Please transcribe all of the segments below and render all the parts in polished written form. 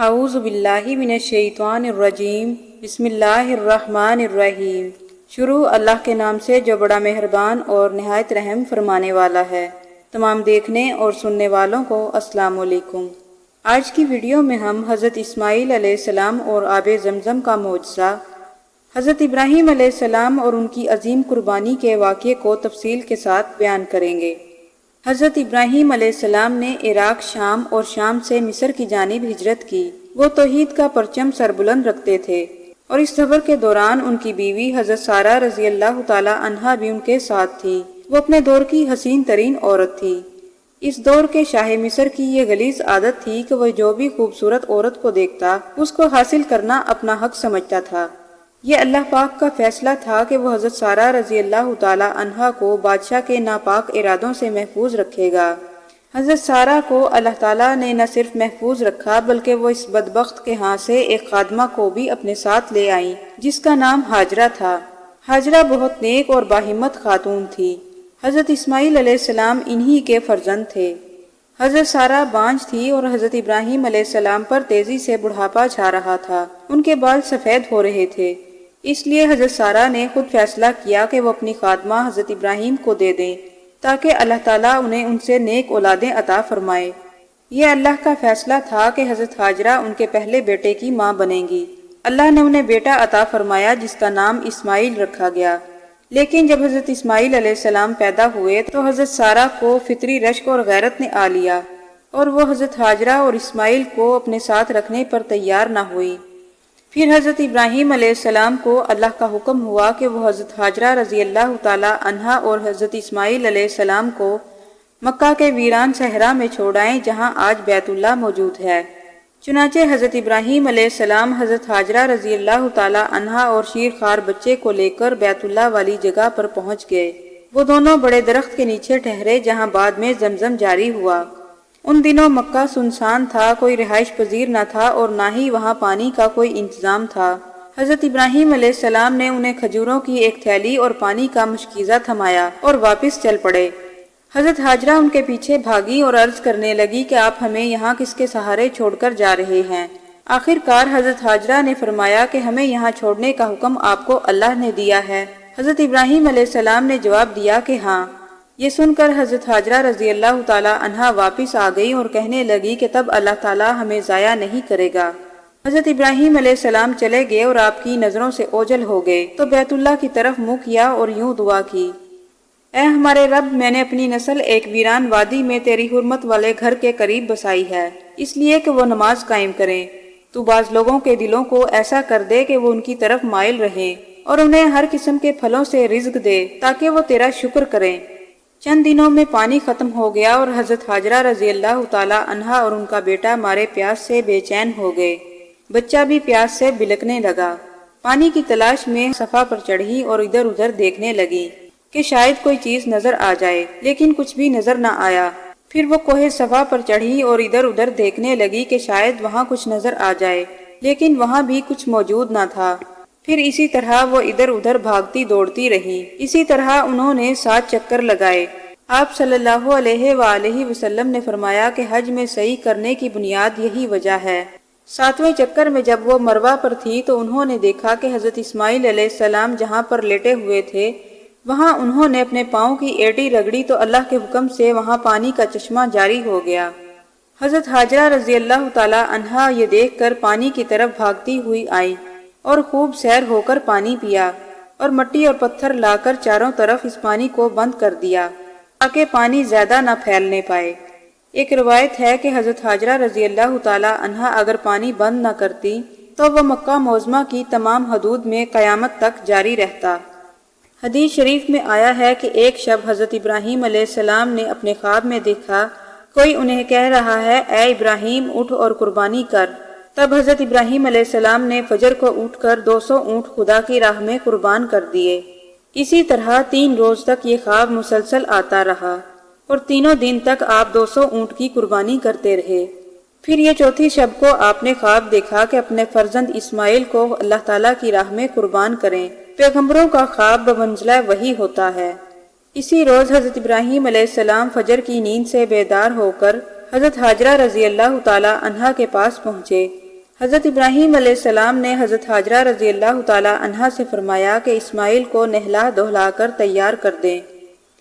اعوذ باللہ من الشیطان الرجیم بسم اللہ الرحمن الرحیم۔ شروع اللہ کے نام سے جو بڑا مہربان اور نہایت رحم فرمانے والا ہے۔ تمام دیکھنے اور سننے والوں کو السلام علیکم۔ آج کی ویڈیو میں ہم حضرت اسماعیل علیہ السلام اور آب زمزم کا معجزہ، حضرت ابراہیم علیہ السلام اور ان کی عظیم قربانی کے واقعے کو تفصیل کے ساتھ بیان کریں گے۔ حضرت ابراہیم علیہ السلام نے عراق، شام اور شام سے مصر کی جانب ہجرت کی۔ وہ توحید کا پرچم سربلند رکھتے تھے اور اس سفر کے دوران ان کی بیوی حضرت سارہ رضی اللہ تعالی عنہا بھی ان کے ساتھ تھی۔ وہ اپنے دور کی حسین ترین عورت تھی۔ اس دور کے شاہ مصر کی یہ غلیظ عادت تھی کہ وہ جو بھی خوبصورت عورت کو دیکھتا اس کو حاصل کرنا اپنا حق سمجھتا تھا۔ یہ اللہ پاک کا فیصلہ تھا کہ وہ حضرت سارہ رضی اللہ تعالی عنہا کو بادشاہ کے ناپاک ارادوں سے محفوظ رکھے گا۔ حضرت سارہ کو اللہ تعالیٰ نے نہ صرف محفوظ رکھا بلکہ وہ اس بدبخت کے ہاں سے ایک خادمہ کو بھی اپنے ساتھ لے آئیں جس کا نام ہاجرہ تھا۔ ہاجرہ بہت نیک اور باہمت خاتون تھی۔ حضرت اسماعیل علیہ السلام انہی کے فرزند تھے۔ حضرت سارہ بانجھ تھی اور حضرت ابراہیم علیہ السلام پر تیزی سے بڑھاپا چھا رہا تھا۔ ان کے بال سفید ہو رہے تھے، اس لیے حضرت سارہ نے خود فیصلہ کیا کہ وہ اپنی خادمہ حضرت ابراہیم کو دے دیں تاکہ اللہ تعالیٰ انہیں ان سے نیک اولادیں عطا فرمائے۔ یہ اللہ کا فیصلہ تھا کہ حضرت ہاجرہ ان کے پہلے بیٹے کی ماں بنیں گی۔ اللہ نے انہیں بیٹا عطا فرمایا جس کا نام اسماعیل رکھا گیا۔ لیکن جب حضرت اسماعیل علیہ السلام پیدا ہوئے تو حضرت سارہ کو فطری رشک اور غیرت نے آ لیا اور وہ حضرت ہاجرہ اور اسماعیل کو اپنے ساتھ رکھنے پر تیار نہ ہوئی۔ پھر حضرت ابراہیم علیہ السلام کو اللہ کا حکم ہوا کہ وہ حضرت ہاجرہ رضی اللہ تعالی عنہا اور حضرت اسماعیل علیہ السلام کو مکہ کے ویران صحرا میں چھوڑائیں جہاں آج بیت اللہ موجود ہے۔ چنانچہ حضرت ابراہیم علیہ السلام حضرت ہاجرہ رضی اللہ تعالی عنہا اور شیر خوار بچے کو لے کر بیت اللہ والی جگہ پر پہنچ گئے۔ وہ دونوں بڑے درخت کے نیچے ٹھہرے جہاں بعد میں زمزم جاری ہوا۔ ان دنوں مکہ سنسان تھا، کوئی رہائش پذیر نہ تھا اور نہ ہی وہاں پانی کا کوئی انتظام تھا۔ حضرت ابراہیم علیہ السلام نے انہیں کھجوروں کی ایک تھیلی اور پانی کا مشکیزہ تھمایا اور واپس چل پڑے۔ حضرت ہاجرہ ان کے پیچھے بھاگی اور عرض کرنے لگی کہ آپ ہمیں یہاں کس کے سہارے چھوڑ کر جا رہے ہیں؟ آخر کار حضرت ہاجرہ نے فرمایا کہ ہمیں یہاں چھوڑنے کا حکم آپ کو اللہ نے دیا ہے۔ حضرت ابراہیم علیہ السلام نے جواب دیا کہ ہاں۔ یہ سن کر حضرت ہاجرہ رضی اللہ تعالی عنہا واپس آ گئی اور کہنے لگی کہ تب اللہ تعالی ہمیں ضائع نہیں کرے گا۔ حضرت ابراہیم علیہ السلام چلے گئے اور آپ کی نظروں سے اوجھل ہو گئے تو بیت اللہ کی طرف منہ کیا اور یوں دعا کی، اے ہمارے رب، میں نے اپنی نسل ایک ویران وادی میں تیری حرمت والے گھر کے قریب بسائی ہے، اس لیے کہ وہ نماز قائم کریں۔ تو بعض لوگوں کے دلوں کو ایسا کر دے کہ وہ ان کی طرف مائل رہیں اور انہیں ہر قسم کے پھلوں سے رزق دے تاکہ وہ تیرا شکر کریں۔ چند دنوں میں پانی ختم ہو گیا اور حضرت ہاجرہ رضی اللہ تعالی عنہا اور ان کا بیٹا مارے پیاس سے بے چین ہو گئے۔ بچہ بھی پیاس سے بلکنے لگا۔ پانی کی تلاش میں صفا پر چڑھی اور ادھر ادھر دیکھنے لگی کہ شاید کوئی چیز نظر آ جائے، لیکن کچھ بھی نظر نہ آیا۔ پھر وہ کوہ صفا پر چڑھی اور ادھر ادھر دیکھنے لگی کہ شاید وہاں کچھ نظر آ جائے، لیکن وہاں بھی کچھ موجود نہ تھا۔ پھر اسی طرح وہ ادھر ادھر بھاگتی دوڑتی رہی۔ اسی طرح انہوں نے 7 چکر لگائے۔ آپ صلی اللہ علیہ وآلہ وسلم نے فرمایا کہ حج میں سعی کرنے کی بنیاد یہی وجہ ہے۔ 7ویں چکر میں جب وہ مروہ پر تھی تو انہوں نے دیکھا کہ حضرت اسماعیل علیہ السلام جہاں پر لیٹے ہوئے تھے وہاں انہوں نے اپنے پاؤں کی ایڑی رگڑی تو اللہ کے حکم سے وہاں پانی کا چشمہ جاری ہو گیا۔ حضرت ہاجرہ رضی اللہ تعالی عنہا یہ دیکھ کر پانی کی طرف بھاگتی ہوئی آئی اور خوب سیر ہو کر پانی پیا اور مٹی اور پتھر لا کر چاروں طرف اس پانی کو بند کر دیا تاکہ پانی زیادہ نہ پھیلنے پائے۔ ایک روایت ہے کہ حضرت ہاجرہ رضی اللہ تعالی عنہا اگر پانی بند نہ کرتی تو وہ مکہ معظمہ کی تمام حدود میں قیامت تک جاری رہتا۔ حدیث شریف میں آیا ہے کہ ایک شب حضرت ابراہیم علیہ السلام نے اپنے خواب میں دیکھا کوئی انہیں کہہ رہا ہے، اے ابراہیم اٹھ اور قربانی کر۔ تب حضرت ابراہیم علیہ السلام نے فجر کو اٹھ کر 200 اونٹ خدا کی راہ میں قربان کر دیے۔ اسی طرح 3 روز تک یہ خواب مسلسل آتا رہا اور تینوں دن تک آپ 200 اونٹ کی قربانی کرتے رہے۔ پھر یہ چوتھی شب کو آپ نے خواب دیکھا کہ اپنے فرزند اسماعیل کو اللہ تعالیٰ کی راہ میں قربان کریں۔ پیغمبروں کا خواب بمنزلہ وحی ہوتا ہے۔ اسی روز حضرت ابراہیم علیہ السلام فجر کی نیند سے بیدار ہو کر حضرت ہاجرہ رضی اللہ تعالی عنہا کے پاس پہنچے حضرت ابراہیم علیہ السلام نے حضرت حاجرہ رضی اللہ تعالیٰ عنہا سے فرمایا کہ اسماعیل کو نہلا دہلا کر تیار کر دیں۔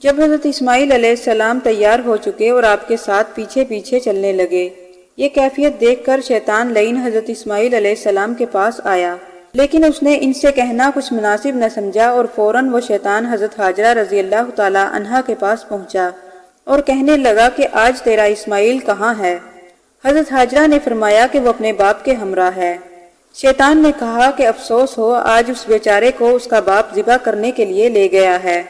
جب حضرت اسماعیل علیہ السلام تیار ہو چکے اور آپ کے ساتھ پیچھے پیچھے چلنے لگے، یہ کیفیت دیکھ کر شیطان لعین حضرت اسماعیل علیہ السلام کے پاس آیا، لیکن اس نے ان سے کہنا کچھ مناسب نہ سمجھا اور فوراً وہ شیطان حضرت حاجرہ رضی اللہ تعالیٰ عنہا کے پاس پہنچا اور کہنے لگا کہ آج تیرا اسماعیل کہاں ہے؟ حضرت حاجرہ نے فرمایا کہ وہ اپنے باپ کے ہمراہ ہے۔ شیطان نے کہا کہ افسوس ہو، آج اس بیچارے کو اس کا باپ ذبح کرنے کے لیے لے گیا ہے۔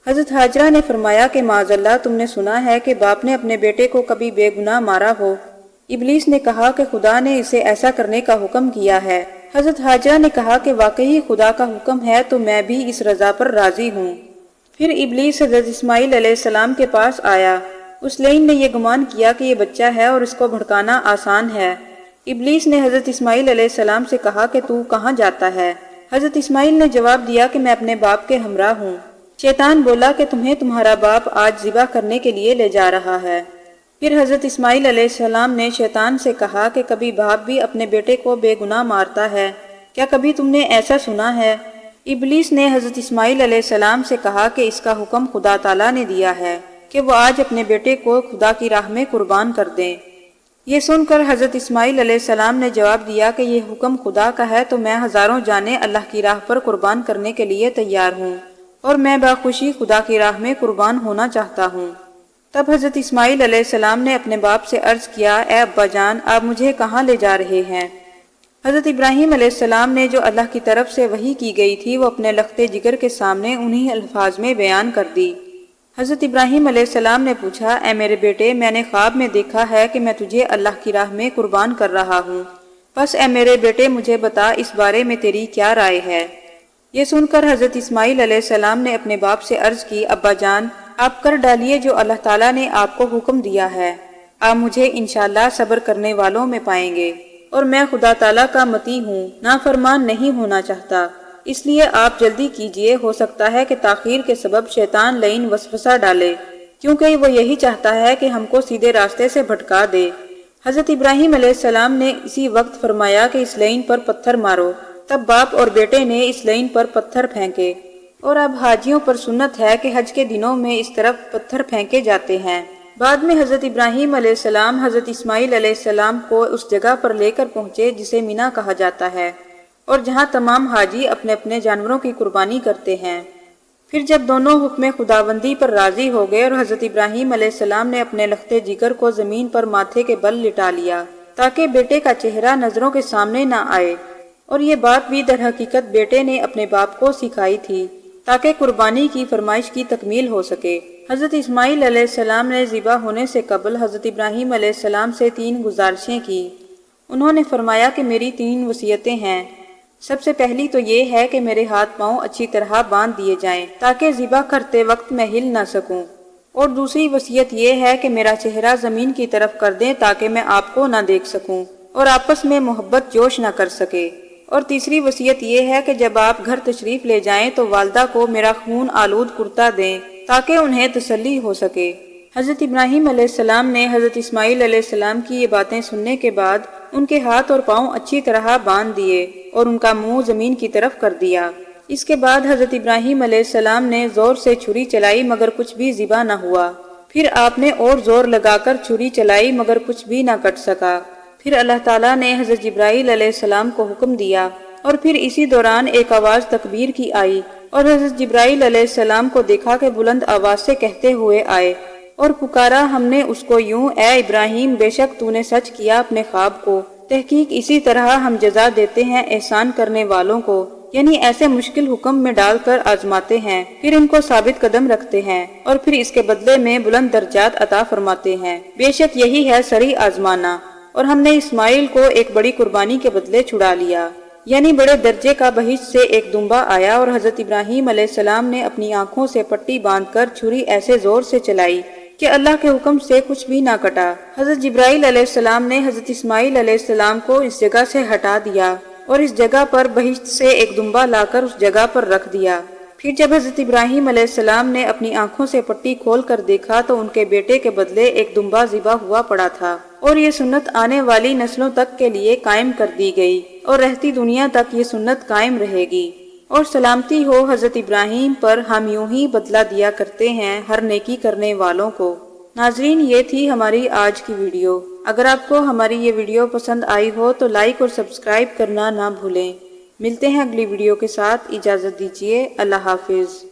حضرت حاجرہ نے فرمایا کہ معاذ اللہ، تم نے سنا ہے کہ باپ نے اپنے بیٹے کو کبھی بے گناہ مارا ہو؟ ابلیس نے کہا کہ خدا نے اسے ایسا کرنے کا حکم کیا ہے۔ حضرت حاجرہ نے کہا کہ واقعی خدا کا حکم ہے تو میں بھی اس رضا پر راضی ہوں۔ پھر ابلیس حضرت اسماعیل علیہ السلام کے پاس آیا۔ اس لعین نے یہ گمان کیا کہ یہ بچہ ہے اور اس کو بھڑکانا آسان ہے۔ ابلیس نے حضرت اسماعیل علیہ السلام سے کہا کہ تو کہاں جاتا ہے؟ حضرت اسماعیل نے جواب دیا کہ میں اپنے باپ کے ہمراہ ہوں۔ شیطان بولا کہ تمہیں تمہارا باپ آج ذبح کرنے کے لیے لے جا رہا ہے۔ پھر حضرت اسماعیل علیہ السلام نے شیطان سے کہا کہ کبھی باپ بھی اپنے بیٹے کو بے گناہ مارتا ہے، کیا کبھی تم نے ایسا سنا ہے؟ ابلیس نے حضرت اسماعیل علیہ السلام سے کہا کہ اس کا حکم خدا تعالیٰ نے دیا ہے کہ وہ آج اپنے بیٹے کو خدا کی راہ میں قربان کر دیں۔ یہ سن کر حضرت اسماعیل علیہ السلام نے جواب دیا کہ یہ حکم خدا کا ہے تو میں ہزاروں جانیں اللہ کی راہ پر قربان کرنے کے لیے تیار ہوں، اور میں بخوشی خدا کی راہ میں قربان ہونا چاہتا ہوں۔ تب حضرت اسماعیل علیہ السلام نے اپنے باپ سے عرض کیا، اے ابا جان، آپ مجھے کہاں لے جا رہے ہیں؟ حضرت ابراہیم علیہ السلام نے جو اللہ کی طرف سے وحی کی گئی تھی وہ اپنے لخت جگر کے سامنے انہی الفاظ میں بیان کر دی۔ حضرت ابراہیم علیہ السلام نے پوچھا، اے میرے بیٹے، میں نے خواب میں دیکھا ہے کہ میں تجھے اللہ کی راہ میں قربان کر رہا ہوں، بس اے میرے بیٹے مجھے بتا اس بارے میں تیری کیا رائے ہے؟ یہ سن کر حضرت اسماعیل علیہ السلام نے اپنے باپ سے عرض کی، ابا جان، آپ کر ڈالیے جو اللہ تعالیٰ نے آپ کو حکم دیا ہے، آپ مجھے انشاءاللہ صبر کرنے والوں میں پائیں گے، اور میں خدا تعالیٰ کا مطیع ہوں، نافرمان نہیں ہونا چاہتا، اس لیے آپ جلدی کیجئے، ہو سکتا ہے کہ تاخیر کے سبب شیطان لعین وسوسہ ڈالے، کیونکہ وہ یہی چاہتا ہے کہ ہم کو سیدھے راستے سے بھٹکا دے۔ حضرت ابراہیم علیہ السلام نے اسی وقت فرمایا کہ اس لعین پر پتھر مارو۔ تب باپ اور بیٹے نے اس لعین پر پتھر پھینکے، اور اب حاجیوں پر سنت ہے کہ حج کے دنوں میں اس طرف پتھر پھینکے جاتے ہیں۔ بعد میں حضرت ابراہیم علیہ السلام حضرت اسماعیل علیہ السلام کو اس جگہ پر لے کر پہنچے جسے مینا کہا جاتا ہے، اور جہاں تمام حاجی اپنے اپنے جانوروں کی قربانی کرتے ہیں۔ پھر جب دونوں حکم خداوندی پر راضی ہو گئے اور حضرت ابراہیم علیہ السلام نے اپنے لخت جگر کو زمین پر ماتھے کے بل لٹا لیا تاکہ بیٹے کا چہرہ نظروں کے سامنے نہ آئے، اور یہ بات بھی در حقیقت بیٹے نے اپنے باپ کو سکھائی تھی تاکہ قربانی کی فرمائش کی تکمیل ہو سکے۔ حضرت اسماعیل علیہ السلام نے ذبح ہونے سے قبل حضرت ابراہیم علیہ السلام سے 3 گزارشیں کی۔ انہوں نے فرمایا کہ میری 3 وصیتیں ہیں۔ سب سے پہلی تو یہ ہے کہ میرے ہاتھ پاؤں اچھی طرح باندھ دیے جائیں تاکہ ذبح کرتے وقت میں ہل نہ سکوں، اور دوسری وصیت یہ ہے کہ میرا چہرہ زمین کی طرف کر دیں تاکہ میں آپ کو نہ دیکھ سکوں اور آپس میں محبت جوش نہ کر سکے، اور تیسری وصیت یہ ہے کہ جب آپ گھر تشریف لے جائیں تو والدہ کو میرا خون آلود کرتا دیں تاکہ انہیں تسلی ہو سکے۔ حضرت ابراہیم علیہ السلام نے حضرت اسماعیل علیہ السلام کی یہ باتیں سننے کے بعد ان کے ہاتھ اور پاؤں اچھی طرح باندھ دیے اور ان کا منہ زمین کی طرف کر دیا۔ اس کے بعد حضرت ابراہیم علیہ السلام نے زور سے چھری چلائی مگر کچھ بھی ذبح نہ ہوا۔ پھر آپ نے اور زور لگا کر چھری چلائی مگر کچھ بھی نہ کٹ سکا۔ پھر اللہ تعالیٰ نے حضرت جبرائیل علیہ السلام کو حکم دیا، اور پھر اسی دوران ایک آواز تکبیر کی آئی، اور حضرت جبرائیل علیہ السلام کو دیکھا کہ بلند آواز سے کہتے ہوئے آئے اور پکارا، ہم نے اس کو یوں، اے ابراہیم، بے شک تو نے سچ کیا اپنے خواب کو، تحقیق اسی طرح ہم جزا دیتے ہیں احسان کرنے والوں کو، یعنی ایسے مشکل حکم میں ڈال کر آزماتے ہیں، پھر ان کو ثابت قدم رکھتے ہیں، اور پھر اس کے بدلے میں بلند درجات عطا فرماتے ہیں، بے شک یہی ہے صریح آزمانا، اور ہم نے اسماعیل کو ایک بڑی قربانی کے بدلے چھڑا لیا، یعنی بڑے درجے کا بہشت سے ایک دمبا آیا، اور حضرت ابراہیم علیہ السلام نے اپنی آنکھوں سے پٹی باندھ کر چھری ایسے زور سے چلائی کہ اللہ کے حکم سے کچھ بھی نہ کٹا۔ حضرت جبرائیل علیہ السلام نے حضرت اسماعیل علیہ السلام کو اس جگہ سے ہٹا دیا اور اس جگہ پر بہشت سے ایک دمبا لا کر اس جگہ پر رکھ دیا۔ پھر جب حضرت ابراہیم علیہ السلام نے اپنی آنکھوں سے پٹی کھول کر دیکھا تو ان کے بیٹے کے بدلے ایک دمبا ذبح ہوا پڑا تھا، اور یہ سنت آنے والی نسلوں تک کے لیے قائم کر دی گئی اور رہتی دنیا تک یہ سنت قائم رہے گی۔ اور سلامتی ہو حضرت ابراہیم پر، ہم یوں ہی بدلہ دیا کرتے ہیں ہر نیکی کرنے والوں کو۔ ناظرین، یہ تھی ہماری آج کی ویڈیو۔ اگر آپ کو ہماری یہ ویڈیو پسند آئی ہو تو لائک اور سبسکرائب کرنا نہ بھولیں۔ ملتے ہیں اگلی ویڈیو کے ساتھ، اجازت دیجیے، اللہ حافظ۔